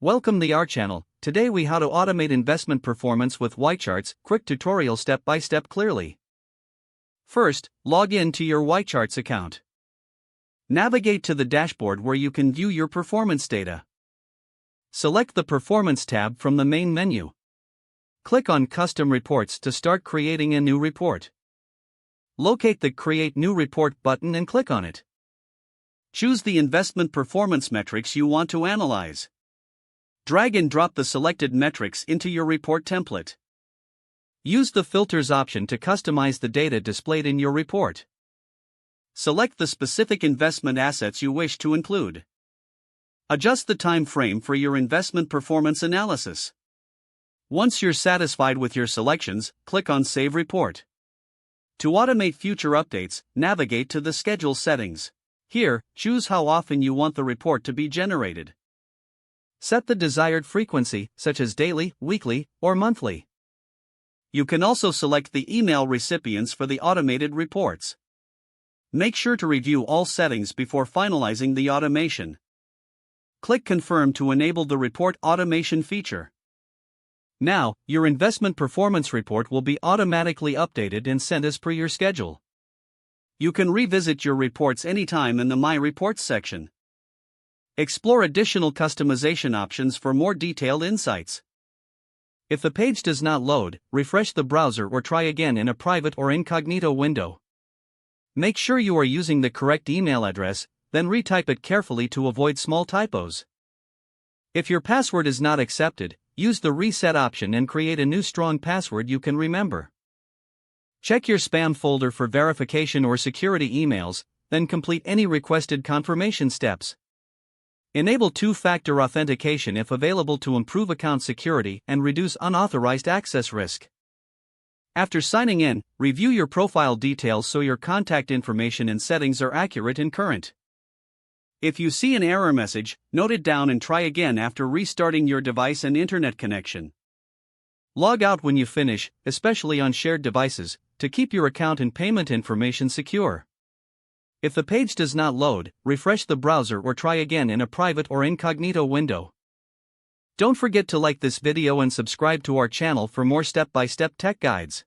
Welcome to our channel. Today we how to automate investment performance with YCharts, quick tutorial step by step clearly. First, log in to your YCharts account. Navigate to the dashboard where you can view your performance data. Select the Performance tab from the main menu. Click on Custom Reports to start creating a new report. Locate the Create New Report button and click on it. Choose the investment performance metrics you want to analyze. Drag and drop the selected metrics into your report template. Use the Filters option to customize the data displayed in your report. Select the specific investment assets you wish to include. Adjust the time frame for your investment performance analysis. Once you're satisfied with your selections, click on Save Report. To automate future updates, navigate to the Schedule settings. Here, choose how often you want the report to be generated. Set the desired frequency, such as daily, weekly, or monthly. You can also select the email recipients for the automated reports. Make sure to review all settings before finalizing the automation. Click Confirm to enable the report automation feature. Now, your investment performance report will be automatically updated and sent as per your schedule. You can revisit your reports anytime in the My Reports section. Explore additional customization options for more detailed insights. If the page does not load, refresh the browser or try again in a private or incognito window. Make sure you are using the correct email address, then retype it carefully to avoid small typos. If your password is not accepted, use the Reset option and create a new strong password you can remember. Check your spam folder for verification or security emails, then complete any requested confirmation steps. Enable two-factor authentication if available to improve account security and reduce unauthorized access risk. After signing in, review your profile details so your contact information and settings are accurate and current. If you see an error message, note it down and try again after restarting your device and internet connection. Log out when you finish, especially on shared devices, to keep your account and payment information secure. If the page does not load, refresh the browser or try again in a private or incognito window. Don't forget to like this video and subscribe to our channel for more step-by-step tech guides.